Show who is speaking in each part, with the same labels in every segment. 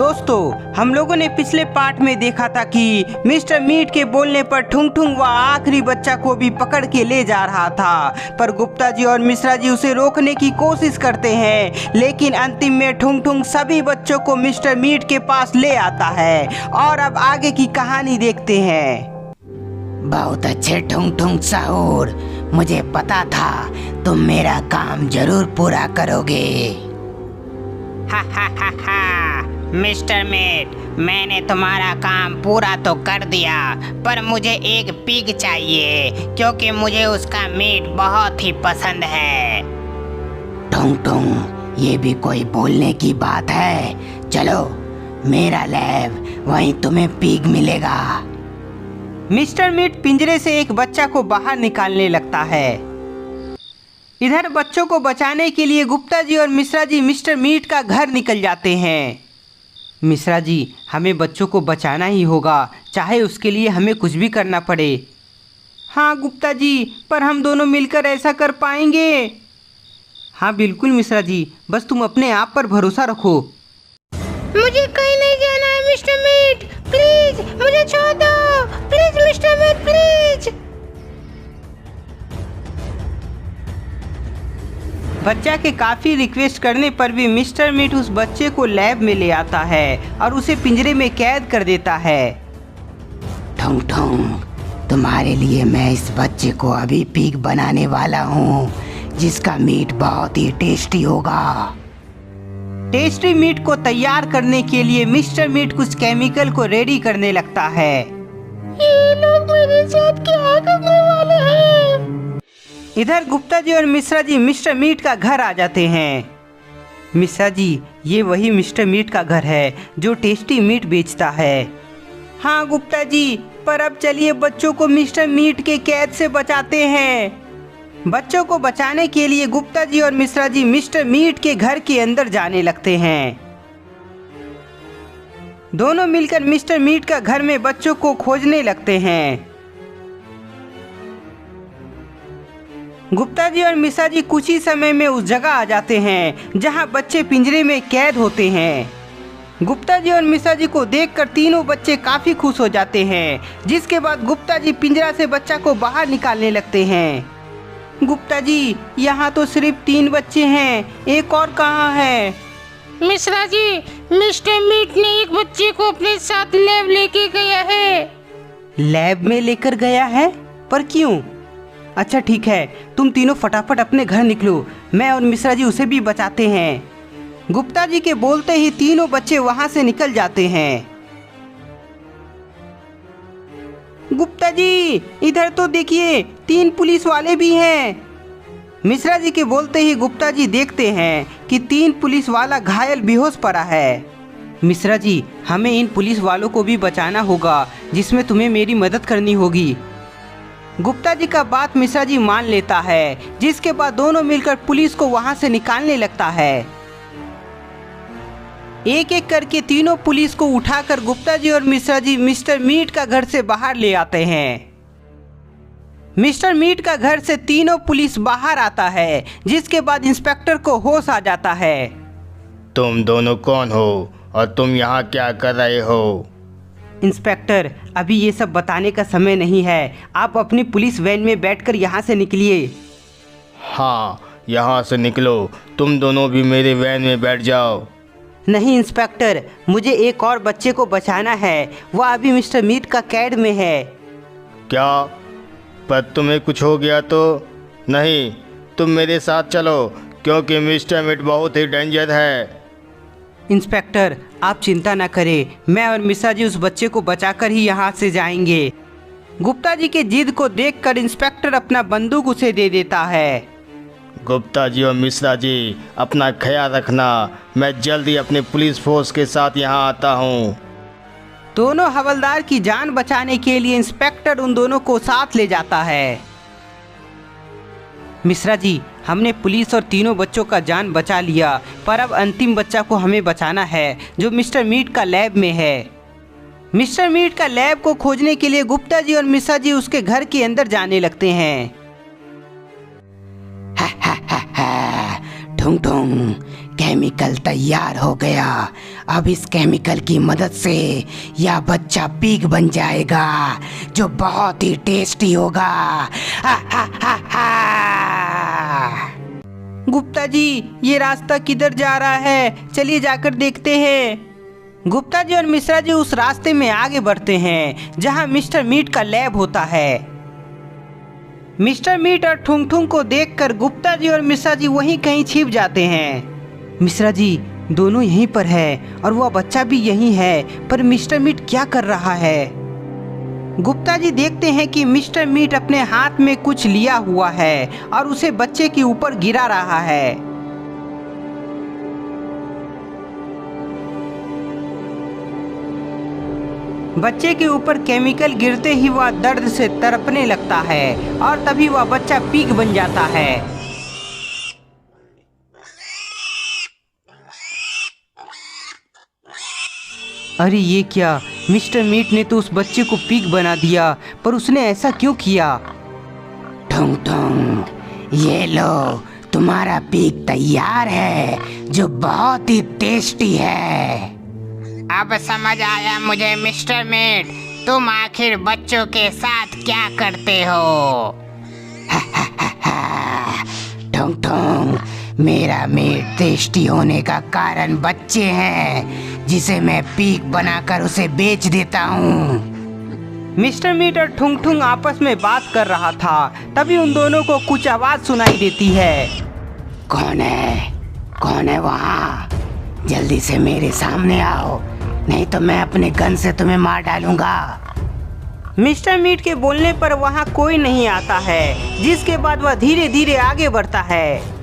Speaker 1: दोस्तों, हम लोगों ने पिछले पार्ट में देखा था कि मिस्टर मीट के बोलने पर ठुंग ठुंग वह आखिरी बच्चा को भी पकड़ के ले जा रहा था, पर गुप्ता जी और मिश्रा जी उसे रोकने की कोशिश करते हैं, लेकिन अंतिम में ठुंग ठुंग सभी बच्चों को मिस्टर मीट के पास ले आता है। और अब आगे की कहानी देखते हैं।
Speaker 2: बहुत अच्छे ठुंग ठुंग साहूर, मुझे पता था तुम मेरा काम जरूर पूरा करोगे।
Speaker 3: हा हा हा हा, मिस्टर मीट, मैंने तुम्हारा काम पूरा तो कर दिया, पर मुझे एक पिग चाहिए क्योंकि मुझे उसका मीट बहुत ही पसंद है।
Speaker 2: ठुंग ठुंग, ये भी कोई बोलने की बात है? चलो मेरा लैब, वहीं तुम्हें पिग मिलेगा।
Speaker 1: मिस्टर मीट पिंजरे से एक बच्चा को बाहर निकालने लगता है। इधर बच्चों को बचाने के लिए गुप्ता जी और मिश्रा जी मिस्टर मीट का घर निकल जाते हैं। मिश्रा जी, हमें बच्चों को बचाना ही होगा, चाहे उसके लिए हमें कुछ भी करना पड़े। हाँ गुप्ता जी, पर हम दोनों मिलकर ऐसा कर पाएंगे? हाँ बिल्कुल मिश्रा जी, बस तुम अपने आप पर भरोसा रखो।
Speaker 4: मुझे कहीं नहीं जाना है मिस्टर मीट, प्लीज मुझे छोड़ दो, प्लीज मिस्टर मीट, प्लीज।
Speaker 1: बच्चा के काफ़ी रिक्वेस्ट करने पर भी मिस्टर मीट उस बच्चे को लैब में ले आता है और उसे पिंजरे में कैद कर देता है।
Speaker 2: ठुंग ठुंग, तुम्हारे लिए मैं इस बच्चे को अभी पिग बनाने वाला हूँ, जिसका मीट बहुत ही टेस्टी होगा।
Speaker 1: टेस्टी मीट को तैयार करने के लिए मिस्टर मीट कुछ केमिकल को रेडी करने लगता है।
Speaker 4: ये लोग मेरे साथ क्या करने वाले हैं?
Speaker 1: इधर गुप्ता जी और मिश्रा जी मिस्टर मीट का घर आ जाते हैं। मिश्रा जी, ये वही मिस्टर मीट का घर है जो टेस्टी मीट बेचता है। हाँ गुप्ता जी, पर अब चलिए बच्चों को मिस्टर मीट के कैद से बचाते हैं। बच्चों को बचाने के लिए गुप्ता जी और मिश्रा जी मिस्टर मीट के घर के अंदर जाने लगते हैं। दोनों मिलकर मिस्टर मीट का घर में बच्चों को खोजने लगते हैं। गुप्ता जी और मिश्रा जी कुछ ही समय में उस जगह आ जाते हैं जहां बच्चे पिंजरे में कैद होते हैं। गुप्ता जी और मिश्रा जी को देखकर तीनों बच्चे काफी खुश हो जाते हैं, जिसके बाद गुप्ता जी पिंजरा से बच्चा को बाहर निकालने लगते हैं। गुप्ता जी, यहाँ तो सिर्फ 3 बच्चे हैं, एक और कहाँ है?
Speaker 4: मिश्रा जी, मिस्टर मीट ने एक बच्चे को अपने साथ लैब लेके गया है।
Speaker 1: लैब में लेकर गया है? पर क्यों? अच्छा ठीक है, तुम तीनों फटाफट अपने घर निकलो, मैं और मिश्रा जी उसे भी बचाते हैं। गुप्ता जी के बोलते ही तीनों बच्चे वहां से निकल जाते हैं। गुप्ता जी, इधर तो देखिए 3 पुलिस वाले भी हैं। मिश्रा जी के बोलते ही गुप्ता जी देखते हैं कि 3 पुलिस वाला घायल बेहोश पड़ा है। मिश्रा जी, हमें इन पुलिस वालों को भी बचाना होगा, जिसमें तुम्हें मेरी मदद करनी होगी। गुप्ता जी का बात मिश्रा जी मान लेता है, जिसके बाद दोनों मिलकर पुलिस को वहां से निकालने लगता है। एक एक करके तीनों पुलिस को उठाकर गुप्ता जी और मिश्रा जी मिस्टर मीट का घर से बाहर ले आते हैं। मिस्टर मीट का घर से तीनों पुलिस बाहर आता है, जिसके बाद इंस्पेक्टर को होश आ जाता है।
Speaker 5: तुम दोनों कौन हो और तुम यहाँ क्या कर रहे हो?
Speaker 1: इंस्पेक्टर, अभी ये सब बताने का समय नहीं है, आप अपनी पुलिस वैन में बैठकर यहाँ से निकलिए।
Speaker 5: हाँ, यहाँ से निकलो, तुम दोनों भी मेरे वैन में बैठ जाओ।
Speaker 1: नहीं इंस्पेक्टर, मुझे एक और बच्चे को बचाना है, वह अभी मिस्टर मीट का कैद में है।
Speaker 5: क्या? पर तुम्हें कुछ हो गया तो? नहीं, तुम मेरे साथ चलो, क्योंकि मिस्टर मीट बहुत ही डेंजर है।
Speaker 1: इंस्पेक्टर, आप चिंता न करें, मैं और मिश्रा जी उस बच्चे को बचाकर ही यहाँ से जाएंगे। गुप्ता जी के जिद को देखकर इंस्पेक्टर अपना बंदूक उसे दे देता है।
Speaker 5: गुप्ता जी और मिश्रा जी, अपना ख्याल रखना, मैं जल्दी अपने पुलिस फोर्स के साथ यहाँ आता हूँ।
Speaker 1: दोनों हवलदार की जान बचाने के लिए इंस्पेक्टर उन दोनों को साथ ले जाता है। मिश्रा जी, हमने पुलिस और तीनों बच्चों का जान बचा लिया, पर अब अंतिम बच्चा को हमें बचाना है, जो मिस्टर मीट का लैब में है। मिस्टर मीट का लैब को खोजने के लिए गुप्ता जी और मिश्रा जी उसके घर के अंदर जाने लगते हैं।
Speaker 2: ठुंग ठुंग, केमिकल तैयार हो गया। अब इस केमिकल की मदद से यह बच्चा पिग बन जाएगा जो बहुत ही टेस्टी होगा। हा हा हा हा।
Speaker 1: गुप्ता जी, ये रास्ता किधर जा रहा है? चलिए जाकर देखते हैं। गुप्ता जी और मिश्रा जी उस रास्ते में आगे बढ़ते हैं जहां मिस्टर मीट का लैब होता है। मिस्टर मीट और ठुंग ठुंग को देखकर गुप्ता जी और मिश्रा जी वहीं कहीं छिप जाते हैं। मिश्रा जी, दोनों यहीं पर है और वह बच्चा भी यहीं है, पर मिस्टर मीट क्या कर रहा है? गुप्ता जी देखते हैं कि मिस्टर मीट अपने हाथ में कुछ लिया हुआ है और उसे बच्चे के ऊपर गिरा रहा है। बच्चे के ऊपर केमिकल गिरते ही वह दर्द से तड़पने लगता है और तभी वह बच्चा पिग बन जाता है। अरे ये क्या? मिस्टर मीट ने तो उस बच्चे को पिग बना दिया, पर उसने ऐसा क्यों किया?
Speaker 2: ठुंग ठुंग, ये लो, तुम्हारा पिग तैयार है जो बहुत ही टेस्टी है।
Speaker 3: अब समझ आया मुझे मिस्टर मीट, तुम आखिर बच्चों के साथ क्या करते हो?
Speaker 2: ठुंग ठुंग, मेरा मीट टेस्टी होने का कारण बच्चे हैं जिसे मैं पिग बनाकर उसे बेच देता हूँ।
Speaker 1: मिस्टर मीट और ठुंग ठुंग आपस में बात कर रहा था, तभी उन दोनों को कुछ आवाज सुनाई देती है।
Speaker 2: कौन है? कौन है वहाँ? जल्दी से मेरे सामने आओ, नहीं तो मैं अपने गन से तुम्हें मार डालूंगा।
Speaker 1: मिस्टर मीट के बोलने पर वहाँ कोई नहीं आता है, जिसके बाद वह धीरे धीरे आगे बढ़ता है।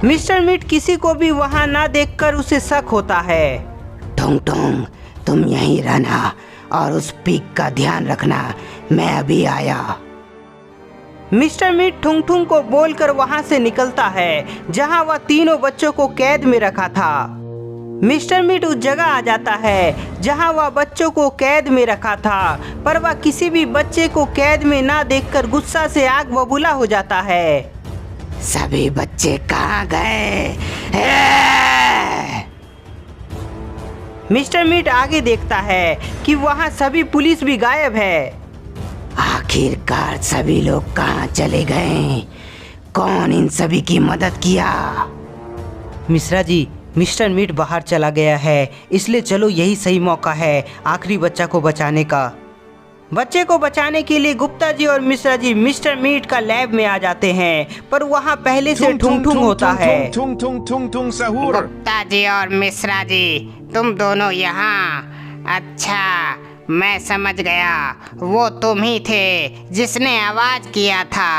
Speaker 1: मिस्टर मीट किसी को भी वहाँ ना देखकर उसे शक होता है।
Speaker 2: ठुंग ठुंग, तुम यहीं रहना और उस पिग का ध्यान रखना, मैं अभी आया।
Speaker 1: मिस्टर मीट ठुंग ठुंग को बोलकर वहां से निकलता है जहां वह तीनों बच्चों को कैद में रखा था। मिस्टर मीट उस जगह आ जाता है जहां वह बच्चों को कैद में रखा था, पर वह किसी भी बच्चे को कैद में ना देखकर गुस्सा से आग बबूला हो जाता है।
Speaker 2: सभी बच्चे कहाँ गए?
Speaker 1: मिस्टर मीट आगे देखता है कि वहाँ सभी पुलिस भी गायब है।
Speaker 2: आखिरकार सभी लोग कहाँ चले गए? कौन इन सभी की मदद किया?
Speaker 1: मिश्रा जी, मिस्टर मीट बाहर चला गया है, इसलिए चलो यही सही मौका है आखिरी बच्चा को बचाने का। बच्चे को बचाने के लिए गुप्ता जी और मिश्रा जी मिस्टर मीट का लैब में आ जाते हैं, पर वहाँ पहले से ठुंग ठुंग होता है।
Speaker 3: गुप्ता जी और मिश्रा जी, तुम दोनों यहाँ? अच्छा, मैं समझ गया, वो तुम ही थे जिसने आवाज किया था।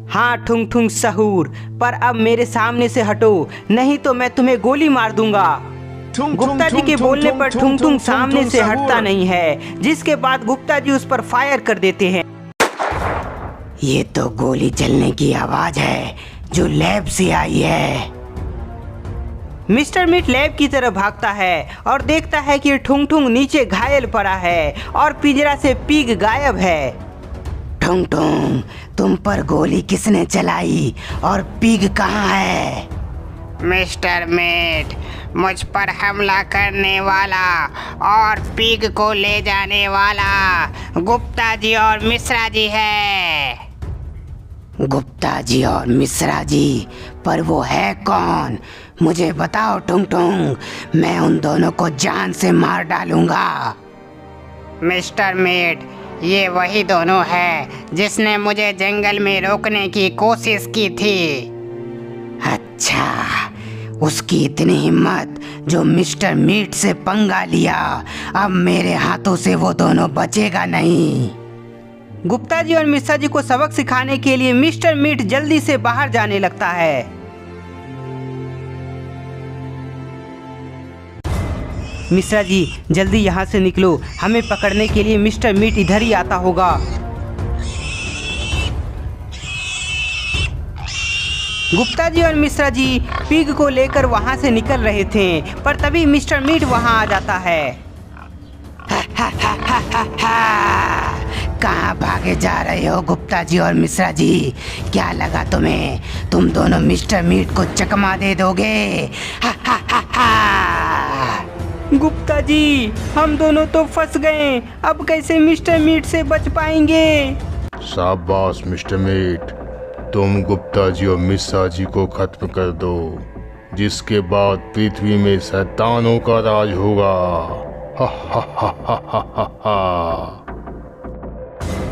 Speaker 1: हाँ ठुंग ठुंग सहूर, पर अब मेरे सामने से हटो, नहीं तो मैं तुम्हें गोली मार दूंगा। गुप्ता जी के बोलने पर ठुंग ठुंग सामने से हटता नहीं है, जिसके बाद गुप्ता जी उस पर फायर कर देते हैं।
Speaker 2: ये तो गोली चलने की आवाज है जो लैब से आई है।
Speaker 1: मिस्टर मीट लैब की तरफ भागता है और देखता है कि ठुंग ठुंग नीचे घायल पड़ा है और पिंजरा से पिग गायब है।
Speaker 2: ठुंग ठुंग, तुम पर गोली किसने चलाई और पिग कहाँ है?
Speaker 3: मिस्टर मीट, मुझ पर हमला करने वाला और पिग को ले जाने वाला गुप्ता जी और मिश्रा जी है।
Speaker 2: गुप्ता जी और मिश्रा जी, पर वो है कौन? मुझे बताओ ठुंग ठुंग, मैं उन दोनों को जान से मार डालूंगा।
Speaker 3: मिस्टर मीट, ये वही दोनों हैं जिसने मुझे जंगल में रोकने की कोशिश की थी।
Speaker 2: अच्छा, उसकी इतनी हिम्मत जो मिस्टर मीट से पंगा लिया। अब मेरे हाथों से वो दोनों बचेगा नहीं।
Speaker 1: गुप्ता जी और मिश्रा जी को सबक सिखाने के लिए मिस्टर मीट जल्दी से बाहर जाने लगता है। मिश्रा जी, जल्दी यहाँ से निकलो, हमें पकड़ने के लिए मिस्टर मीट इधर ही आता होगा। गुप्ता जी और मिश्रा जी पिग को लेकर वहां से निकल रहे थे, पर तभी मिस्टर मीट वहां आ जाता है।
Speaker 2: कहाँ भागे जा रहे हो गुप्ता जी और मिश्रा जी? क्या लगा तुम्हें तुम दोनों मिस्टर मीट को चकमा दे दोगे?
Speaker 1: गुप्ता जी, हम दोनों तो फंस गए, अब कैसे मिस्टर मीट से बच पाएंगे?
Speaker 5: शाबाश मिस्टर मीट, तुम गुप्ता जी और मिश्रा जी को खत्म कर दो, जिसके बाद पृथ्वी में शैतानों का राज होगा। हा हा हा हा हा हा हा।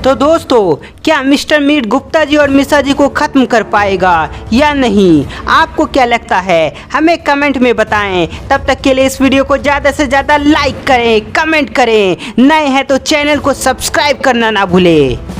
Speaker 1: तो दोस्तों, क्या मिस्टर मीट गुप्ता जी और मिश्रा जी को खत्म कर पाएगा या नहीं? आपको क्या लगता है? हमें कमेंट में बताएं। तब तक के लिए इस वीडियो को ज़्यादा से ज़्यादा लाइक करें, कमेंट करें, नए हैं तो चैनल को सब्सक्राइब करना ना भूलें।